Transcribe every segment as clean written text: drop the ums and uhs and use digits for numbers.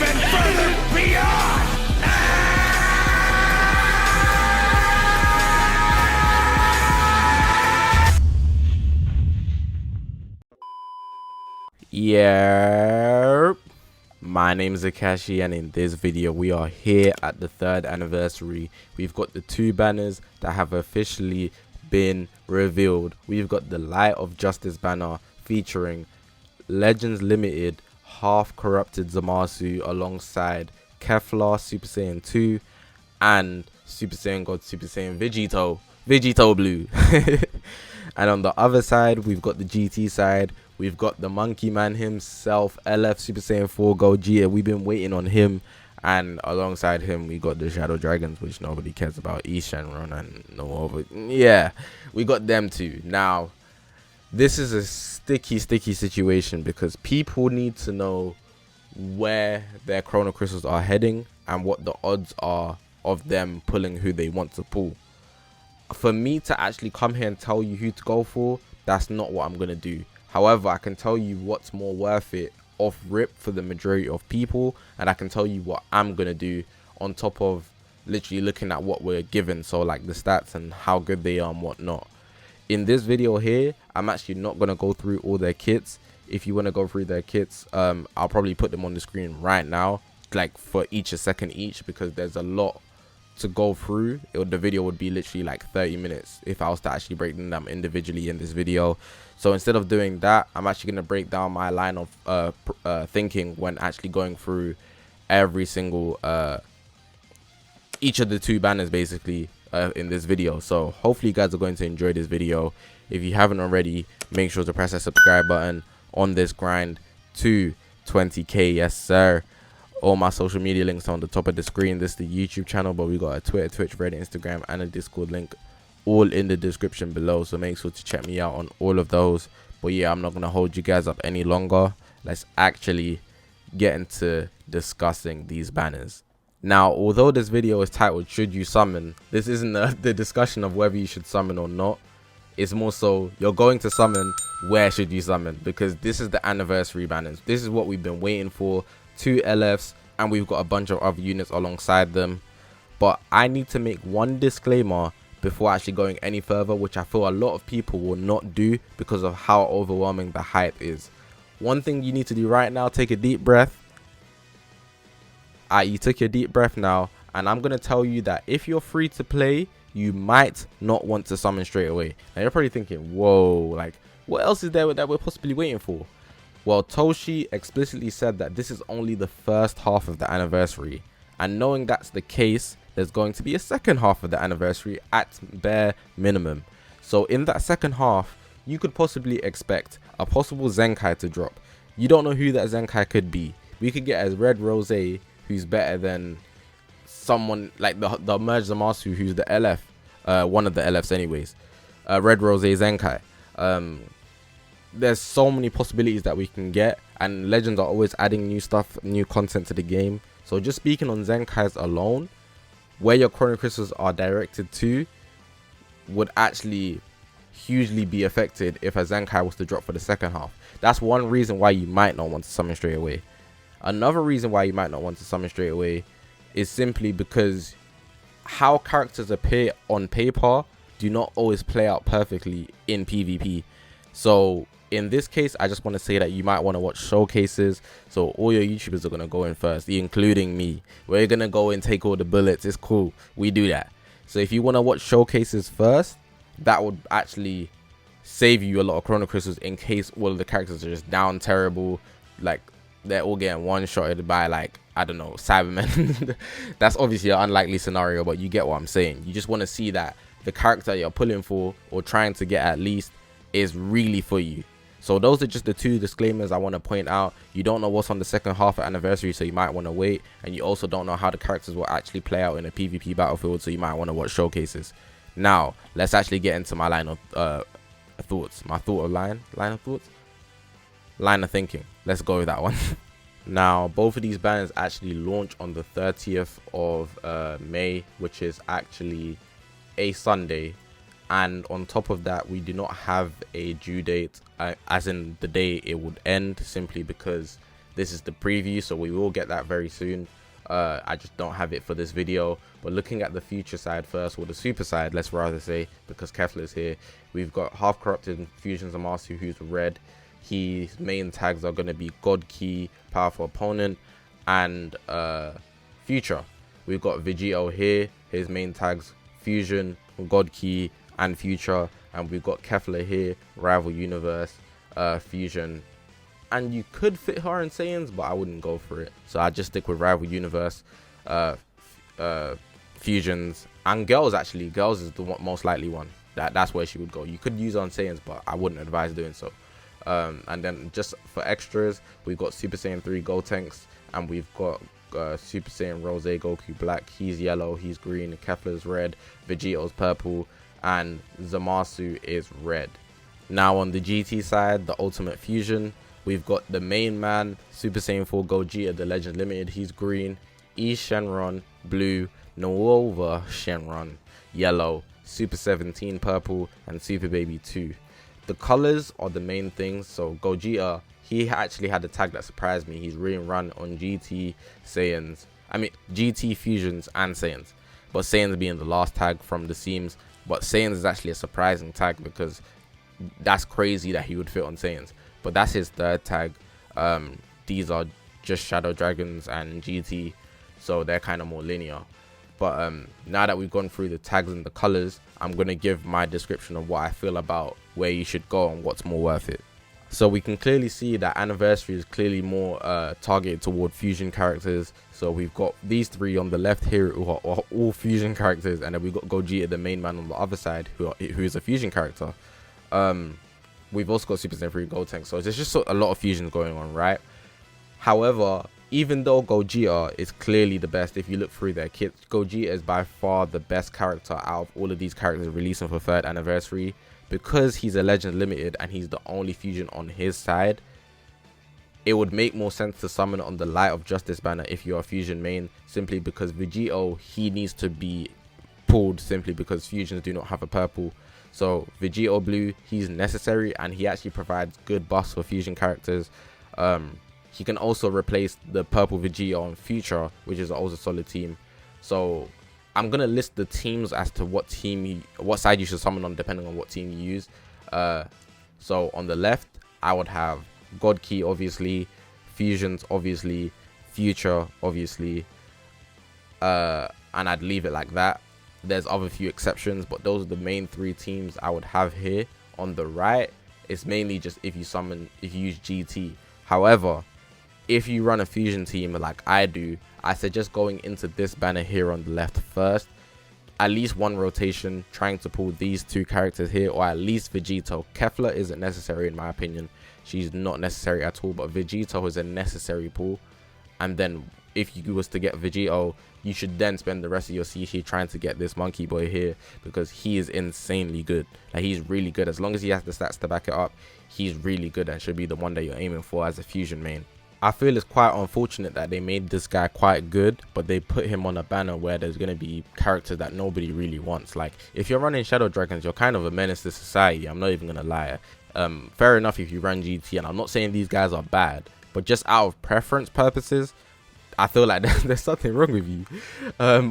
even further beyond! Yeah, my name is Zakashi, and in this video we are here at the 3rd anniversary. We've got the 2 banners that have officially been revealed. We've got the Light of Justice banner featuring Legends Limited half corrupted ZAMASU alongside Keflar Super Saiyan 2 and Super Saiyan God Super Saiyan Vegito Blue. And on the other side we've got the GT side. We've got the Monkey Man himself, LF Super Saiyan 4 GOGETA. We've been waiting on him. And alongside him, we got the Shadow Dragons, which nobody cares about. Ishan, and no over. Yeah, we got them too. Now, this is a sticky situation because people need to know where their Chrono Crystals are heading and what the odds are of them pulling who they want to pull. For me to actually come here and tell you who to go for, that's not what I'm going to do. However, I can tell you what's more worth it off rip for the majority of people, and I can tell you what I'm going to do on top of literally looking at what we're given, so like the stats and how good they are and whatnot. In this video here, I'm actually not going to go through all their kits. If you want to go through their kits, I'll probably put them on the screen right now, like for each a second each, because there's a lot to go through. The video would be literally like 30 minutes if I was to actually break them individually in this video. So instead of doing that, I'm actually going to break down my line of thinking when actually going through every single each of the 2 banners basically in this video. So hopefully you guys are going to enjoy this video. If you haven't already, make sure to press that subscribe button on this grind to 20k. Yes sir. All my social media links are on the top of the screen. This is the YouTube channel, but we got a Twitter, Twitch, Reddit, Instagram, and a Discord link all in the description below. So make sure to check me out on all of those. But yeah, I'm not going to hold you guys up any longer. Let's actually get into discussing these banners. Now, although this video is titled Should You Summon, this isn't the discussion of whether you should summon or not. It's more so you're going to summon, where should you summon? Because this is the anniversary banners. This is what we've been waiting for. 2 LFs, and we've got a bunch of other units alongside them. But I need to make one disclaimer before actually going any further, which I feel a lot of people will not do because of how overwhelming the hype is. One thing you need to do right now, take a deep breath. You took your deep breath now, and I'm going to tell you that if you're free to play, you might not want to summon straight away. Now you're probably thinking, whoa, like what else is there that we're possibly waiting for? Well, Toshi explicitly said that this is only the first half of the anniversary, and knowing that's the case, there's going to be a second half of the anniversary at bare minimum. So in that second half, you could possibly expect a possible Zenkai to drop. You don't know who that Zenkai could be. We could get a Red Rose who's better than someone like the merged ZAMASU who's the LF, one of the LFs anyways. Red Rose Zenkai. There's so many possibilities that we can get, and Legends are always adding new stuff, new content to the game. So just speaking on Zenkais alone, where your Chrono Crystals are directed to would actually hugely be affected if a Zenkai was to drop for the second half. That's one reason why you might not want to summon straight away. Another reason why you might not want to summon straight away is simply because how characters appear on paper do not always play out perfectly in PvP. So in this case, I just want to say that you might want to watch showcases. So all your YouTubers are going to go in first, including me. We're going to go and take all the bullets. It's cool. We do that. So if you want to watch showcases first, that would actually save you a lot of Chrono Crystals in case all of the characters are just down terrible. Like they're all getting one-shotted by, like, I don't know, Cybermen. That's obviously an unlikely scenario, but you get what I'm saying. You just want to see that the character you're pulling for or trying to get at least is really for you. So those are just the 2 disclaimers I want to point out. You don't know what's on the second half of anniversary, so you might want to wait, and you also don't know how the characters will actually play out in a PvP battlefield, so you might want to watch showcases. Now let's actually get into my line of thoughts, line of thinking. Let's go with that one. Now both of these banners actually launch on the 30th of May, which is actually a Sunday. And on top of that, we do not have a due date, as in the day it would end, simply because This is the preview, so we will get that very soon. I just don't have it for this video. But looking at the future side first, or the super side, let's rather say, because Kefla's here, we've got half corrupted Fusion ZAMASU, who's red. His main tags are going to be God Key, Powerful Opponent, and Future. We've got Vegito here, his main tags Fusion, God Key, and Future. And we've got Kefla here, Rival Universe, Fusion. And you could fit her in Saiyans, but I wouldn't go for it. So I just stick with Rival Universe, Fusions, and Girls. Actually, Girls is the most likely one. That's where she would go. You could use her on Saiyans, but I wouldn't advise doing so. And then just for extras, we've got Super Saiyan 3 Gotenks, and we've got Super Saiyan Rose Goku Black. He's yellow, he's green, Kefla's red, Vegito's purple, and ZAMASU is red. Now on the GT side, the Ultimate Fusion, we've got the main man, Super Saiyan 4 Gogeta, the Legend Limited, he's green, E Shenron, blue, Nova Shenron, yellow, Super 17 purple, and Super Baby 2. The colors are the main things. So Gogeta, he actually had a tag that surprised me. He's really run on GT Saiyans, GT Fusions and Saiyans, but Saiyans being the last tag from the seams. But Saiyans is actually a surprising tag, because that's crazy that he would fit on Saiyans. But that's his third tag. These are just Shadow Dragons and GT, so they're kind of more linear. But now that we've gone through the tags and the colors, I'm going to give my description of what I feel about where you should go and what's more worth it. So we can clearly see that Anniversary is clearly more targeted toward fusion characters. So we've got these three on the left here who are all fusion characters, and then we've got Gogeta, the main man, on the other side, who is a fusion character. We've also got Super Saiyan 3 Gotenks, so there's just a lot of fusions going on, right? However, even though Gogeta is clearly the best, if you look through their kits, Gogeta is by far the best character out of all of these characters releasing for 3rd anniversary, because he's a Legend Limited and he's the only fusion on his side. It would make more sense to summon on the Light of Justice banner if you're a fusion main, simply because Vegito, he needs to be pulled simply because fusions do not have a purple. So Vegito blue, he's necessary, and he actually provides good buffs for fusion characters. He can also replace the purple Vegito on Future, which is also a solid team. So I'm gonna list the teams as to what side you should summon on, depending on what team you use. So on the left, I would have God Key, obviously, Fusions, obviously, Future, obviously, and I'd leave it like that. There's other few exceptions, but those are the main three teams I would have here. On the right, it's mainly just if you use GT. However, if you run a fusion team like I do, I suggest going into this banner here on the left first. At least one rotation, trying to pull these two characters here, or at least Vegito. Kefla isn't necessary in my opinion. She's not necessary at all, but Vegito is a necessary pull. And then if you was to get Vegito, you should then spend the rest of your CC trying to get this monkey boy here, because he is insanely good. Like, he's really good. As long as he has the stats to back it up, he's really good and should be the one that you're aiming for as a fusion main. I feel it's quite unfortunate that they made this guy quite good, but they put him on a banner where there's going to be characters that nobody really wants. Like, if you're running Shadow Dragons, you're kind of a menace to society. I'm not even going to lie. Fair enough if you run GT, and I'm not saying these guys are bad, but just out of preference purposes, I feel like there's something wrong with you.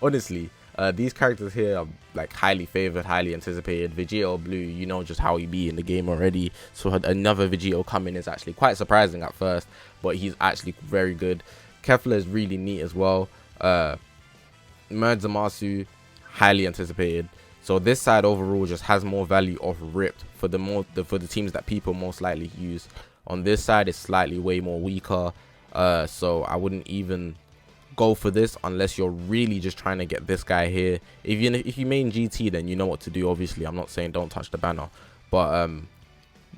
Honestly, these characters here are like highly favored, highly anticipated. Vegito blue, you know just how he be in the game already, so another Vegito coming is actually quite surprising at first, but he's actually very good. Kefla is really neat as well. Merge ZAMASU, highly anticipated. So this side overall just has more value off ripped for the teams that people most likely use. On this side, it's slightly way more weaker. So I wouldn't even go for this unless you're really just trying to get this guy here. If you main GT, then you know what to do. Obviously, I'm not saying don't touch the banner, but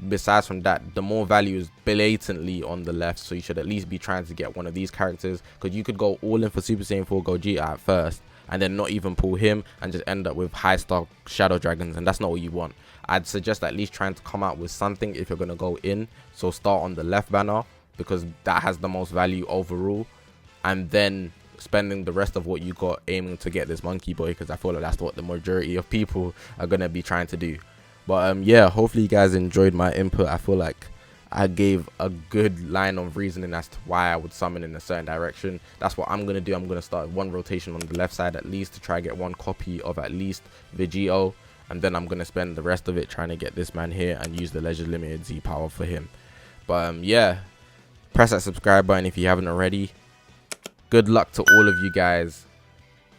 besides from that, the more value is blatantly on the left, so you should at least be trying to get one of these characters, because you could go all in for Super Saiyan 4 Gogeta at first and then not even pull him and just end up with high stock Shadow Dragons, and that's not what you want. I'd suggest at least trying to come out with something if you're going to go in. So start on the left banner, because that has the most value overall, and then spending the rest of what you got aiming to get this monkey boy, because I feel like that's what the majority of people are going to be trying to do. But yeah, hopefully you guys enjoyed my input. I feel like I gave a good line of reasoning as to why I would summon in a certain direction. That's what I'm going to do. I'm going to start one rotation on the left side at least to try get one copy of at least Vegito. And then I'm going to spend the rest of it trying to get this man here and use the Leisure Limited Z power for him. But yeah, press that subscribe button if you haven't already. Good luck to all of you guys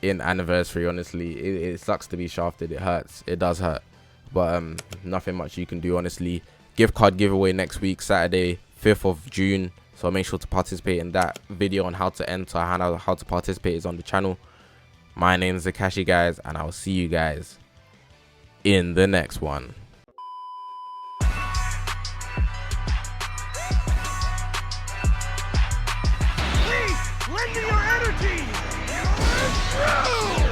in anniversary. Honestly, it sucks to be shafted. It hurts. It does hurt. But nothing much you can do, honestly. Gift card giveaway next week, Saturday, 5th of June. So make sure to participate in that. Video on how to enter and how to participate is on the channel. My name is Zakashi, guys, and I'll see you guys in the next one. Please, lend me your energy! You're through!